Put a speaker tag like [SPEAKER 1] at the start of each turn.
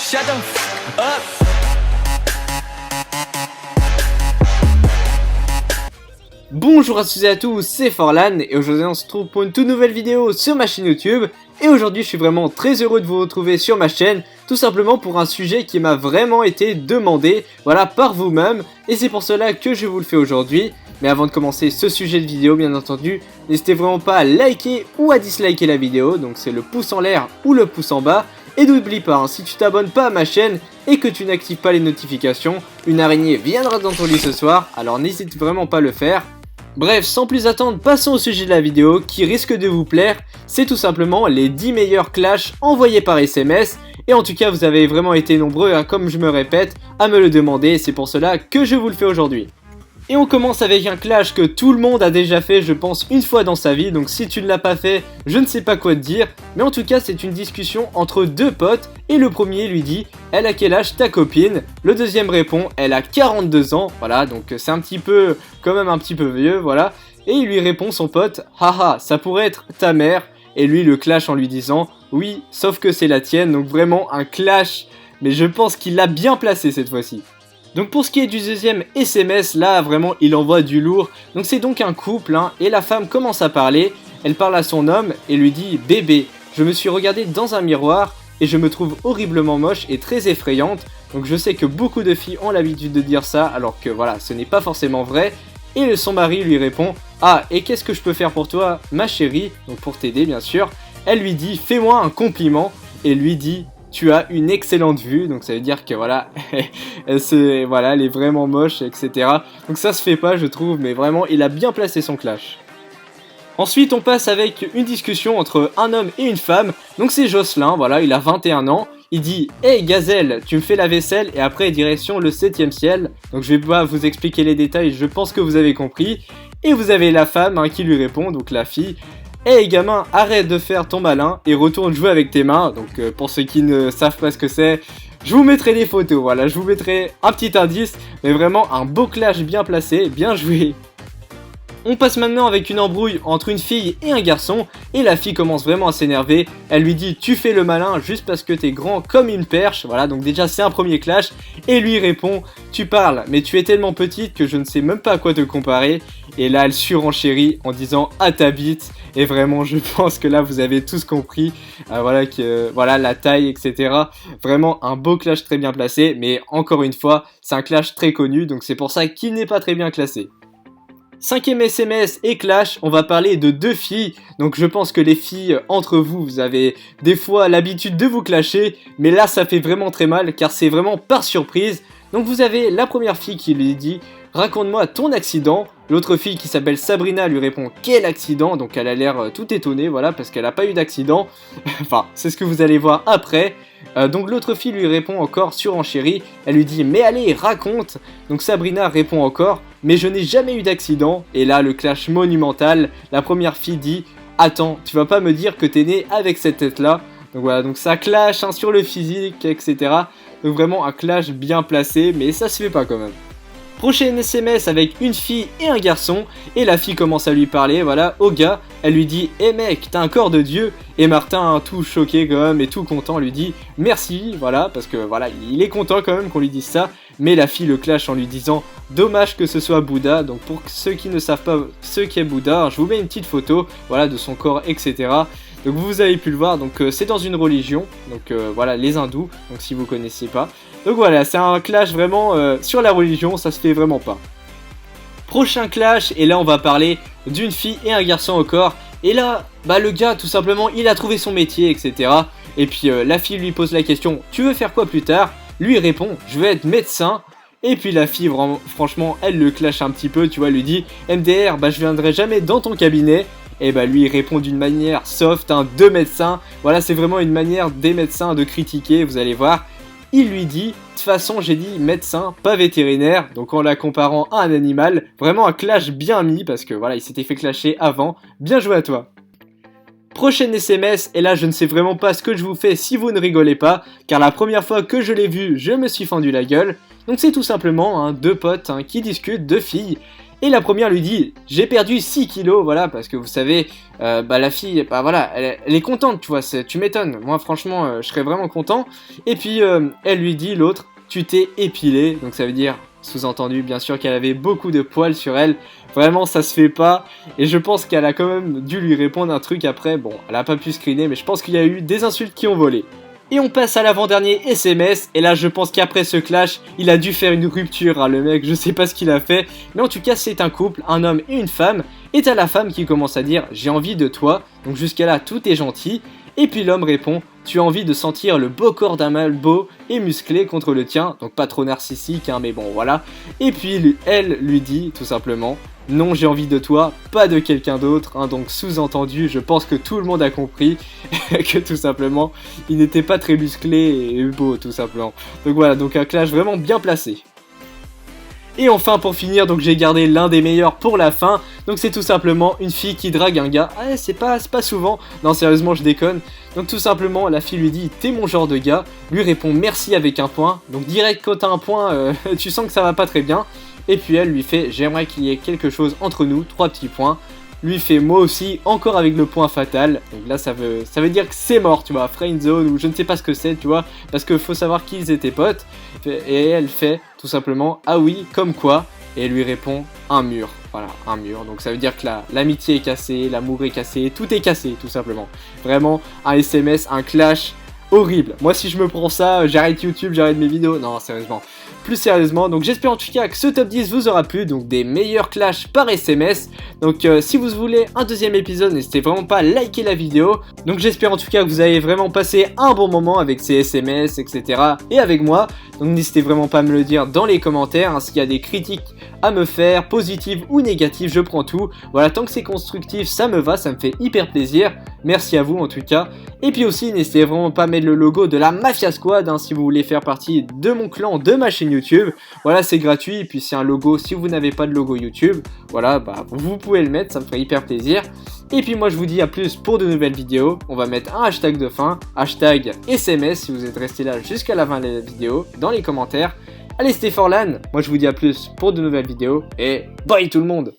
[SPEAKER 1] Shut the f up.
[SPEAKER 2] Bonjour à tous et à tous, c'est Forlan et aujourd'hui on se retrouve pour une toute nouvelle vidéo sur ma chaîne YouTube. Et aujourd'hui je suis vraiment très heureux de vous retrouver sur ma chaîne, tout simplement pour un sujet qui m'a vraiment été demandé, voilà, par vous-même. Et c'est pour cela que je vous le fais aujourd'hui. Mais avant de commencer ce sujet de vidéo, bien entendu, n'hésitez vraiment pas à liker ou à disliker la vidéo, donc c'est le pouce en l'air ou le pouce en bas. Et n'oublie pas, hein, si tu t'abonnes pas à ma chaîne et que tu n'actives pas les notifications, une araignée viendra dans ton lit ce soir, alors n'hésite vraiment pas à le faire. Bref, sans plus attendre, passons au sujet de la vidéo qui risque de vous plaire. C'est tout simplement les 10 meilleurs clashs envoyés par SMS. Et en tout cas, vous avez vraiment été nombreux, hein, comme je me répète, à me le demander. Et c'est pour cela que je vous le fais aujourd'hui. Et on commence avec un clash que tout le monde a déjà fait, je pense, une fois dans sa vie. Donc si tu ne l'as pas fait, je ne sais pas quoi te dire. Mais en tout cas, c'est une discussion entre deux potes. Et le premier lui dit « Elle a quel âge ta copine ?» Le deuxième répond « Elle a 42 ans. » Voilà, donc c'est un petit peu, quand même un petit peu vieux, voilà. Et il lui répond son pote « Haha, ça pourrait être ta mère. » Et lui le clash en lui disant « Oui, sauf que c'est la tienne. » Donc vraiment un clash. Mais je pense qu'il l'a bien placé cette fois-ci. Donc pour ce qui est du deuxième SMS, là vraiment il envoie du lourd. Donc c'est donc un couple, hein, et la femme commence à parler. Elle parle à son homme et lui dit « Bébé, je me suis regardée dans un miroir et je me trouve horriblement moche et très effrayante. » Donc je sais que beaucoup de filles ont l'habitude de dire ça alors que voilà, ce n'est pas forcément vrai. Et son mari lui répond « Ah, et qu'est-ce que je peux faire pour toi, ma chérie ?» Donc pour t'aider bien sûr. Elle lui dit « Fais-moi un compliment » et lui dit « Tu as une excellente vue. » Donc ça veut dire que voilà, voilà, elle est vraiment moche, etc. Donc ça se fait pas, je trouve, mais vraiment, il a bien placé son clash. Ensuite, on passe avec une discussion entre un homme et une femme. Donc c'est Jocelyn, voilà, il a 21 ans. Il dit « Hey Gazelle, tu me fais la vaisselle et après direction le 7e ciel. » Donc je vais pas vous expliquer les détails, je pense que vous avez compris. Et vous avez la femme, hein, qui lui répond, donc la fille. Hey gamin, arrête de faire ton malin et retourne jouer avec tes mains. Donc pour ceux qui ne savent pas ce que c'est, je vous mettrai des photos, voilà, je vous mettrai un petit indice. Mais vraiment un beau clash bien placé, bien joué. On passe maintenant avec une embrouille entre une fille et un garçon. Et la fille commence vraiment à s'énerver. Elle lui dit tu fais le malin juste parce que t'es grand comme une perche. Voilà, donc déjà c'est un premier clash. Et lui répond tu parles mais tu es tellement petite que je ne sais même pas à quoi te comparer. Et là elle surenchérit en disant à ta bite. Et vraiment je pense que là vous avez tous compris. Voilà, voilà la taille, etc. Vraiment un beau clash très bien placé. Mais encore une fois c'est un clash très connu. Donc c'est pour ça qu'il n'est pas très bien classé. Cinquième SMS et clash, on va parler de deux filles. Donc je pense que les filles, entre vous, vous avez des fois l'habitude de vous clasher. Mais là ça fait vraiment très mal car c'est vraiment par surprise. Donc vous avez la première fille qui lui dit « Raconte-moi ton accident ». L'autre fille qui s'appelle Sabrina lui répond « Quel accident ?» Donc elle a l'air tout étonnée, voilà, parce qu'elle n'a pas eu d'accident. Enfin, c'est ce que vous allez voir après. Donc l'autre fille lui répond encore surenchérie. Elle lui dit « Mais allez, raconte !» Donc Sabrina répond encore « Mais je n'ai jamais eu d'accident ». Et là, le clash monumental. La première fille dit « Attends, tu vas pas me dire que t'es née avec cette tête-là ?» Donc voilà, donc ça clash, hein, sur le physique, etc. Donc vraiment un clash bien placé, mais ça se fait pas quand même. Prochaine SMS avec une fille et un garçon, et la fille commence à lui parler, voilà, au gars, elle lui dit « Eh mec, t'as un corps de dieu !» Et Martin, tout choqué quand même et tout content, lui dit « Merci !» Voilà, parce que voilà, il est content quand même qu'on lui dise ça, mais la fille le clash en lui disant « Dommage que ce soit Bouddha !» Donc pour ceux qui ne savent pas ce qu'est Bouddha, je vous mets une petite photo, voilà, de son corps, etc. Donc vous avez pu le voir, donc c'est dans une religion, donc voilà, les hindous, donc si vous connaissez pas. Donc voilà, c'est un clash vraiment sur la religion, ça se fait vraiment pas. Prochain clash, et là on va parler d'une fille et un garçon au corps. Et là, bah le gars tout simplement, il a trouvé son métier, etc. Et puis la fille lui pose la question, tu veux faire quoi plus tard? Lui répond, je veux être médecin. Et puis la fille, franchement, elle le clash un petit peu, tu vois, elle lui dit, MDR, bah je viendrai jamais dans ton cabinet. Et bah lui il répond d'une manière soft, hein, de médecin. Voilà, c'est vraiment une manière des médecins de critiquer, vous allez voir. Il lui dit, de toute façon j'ai dit médecin, pas vétérinaire, donc en la comparant à un animal, vraiment un clash bien mis, parce que voilà, il s'était fait clasher avant, bien joué à toi. Prochaine SMS, et là je ne sais vraiment pas ce que je vous fais si vous ne rigolez pas, car la première fois que je l'ai vu, je me suis fendu la gueule. Donc c'est tout simplement deux potes, qui discutent, deux filles, Et la première lui dit j'ai perdu 6 kilos, voilà, parce que vous savez, la fille, bah voilà, elle est contente, tu vois, tu m'étonnes. Moi franchement, je serais vraiment content. Et puis elle lui dit, l'autre, tu t'es épilé, donc ça veut dire, sous-entendu bien sûr qu'elle avait beaucoup de poils sur elle. Vraiment ça se fait pas, et je pense qu'elle a quand même dû lui répondre un truc après. Bon, elle a pas pu screener, mais je pense qu'il y a eu des insultes qui ont volé. Et on passe à l'avant-dernier SMS, et là je pense qu'après ce clash, il a dû faire une rupture, hein, le mec, je sais pas ce qu'il a fait, mais en tout cas c'est un couple, un homme et une femme, et t'as la femme qui commence à dire « j'ai envie de toi », donc jusqu'à là tout est gentil, et puis l'homme répond « tu as envie de sentir le beau corps d'un mâle beau et musclé contre le tien », donc pas trop narcissique, hein, mais bon voilà, et puis elle lui dit tout simplement « non, j'ai envie de toi, pas de quelqu'un d'autre, hein, donc sous-entendu, je pense que tout le monde a compris que tout simplement, il n'était pas très musclé et beau, tout simplement. Donc voilà, donc un clash vraiment bien placé. Et enfin pour finir, donc j'ai gardé l'un des meilleurs pour la fin, donc c'est tout simplement une fille qui drague un gars. Ah, c'est pas souvent, non sérieusement je déconne. Donc tout simplement la fille lui dit t'es mon genre de gars, lui répond merci avec un point, donc direct quand t'as un point, tu sens que ça va pas très bien. Et puis elle lui fait j'aimerais qu'il y ait quelque chose entre nous, 3 petits points. Lui fait moi aussi, encore avec le point fatal. Donc là ça veut dire que c'est mort, tu vois, friend zone ou je ne sais pas ce que c'est, tu vois, parce que faut savoir qu'ils étaient potes. Et elle fait tout simplement ah oui, comme quoi. Et elle lui répond un mur, voilà, un mur. Donc ça veut dire que l'amitié est cassée, l'amour est cassé, tout est cassé tout simplement. Vraiment un SMS, un clash horrible. Moi si je me prends ça, j'arrête YouTube, j'arrête mes vidéos. Non, sérieusement. Plus sérieusement, donc j'espère en tout cas que ce top 10 vous aura plu, donc des meilleurs clashs par SMS. Donc si vous voulez un deuxième épisode, n'hésitez vraiment pas à liker la vidéo. Donc j'espère en tout cas que vous avez vraiment passé un bon moment avec ces SMS, etc. et avec moi. Donc n'hésitez vraiment pas à me le dire dans les commentaires, hein, s'il y a des critiques à me faire, positives ou négatives, je prends tout. Voilà, tant que c'est constructif, ça me va, ça me fait hyper plaisir. Merci à vous en tout cas. Et puis aussi, n'hésitez vraiment pas à mettre le logo de la Mafia Squad, hein, si vous voulez faire partie de mon clan, de ma chaîne YouTube. Voilà, c'est gratuit, et puis c'est un logo, si vous n'avez pas de logo YouTube, voilà, bah vous pouvez le mettre, ça me ferait hyper plaisir. Et puis moi je vous dis à plus pour de nouvelles vidéos. On va mettre un hashtag de fin, hashtag SMS si vous êtes resté là jusqu'à la fin de la vidéo, dans les commentaires. Allez, c'était Forlan, moi je vous dis à plus pour de nouvelles vidéos, et bye tout le monde!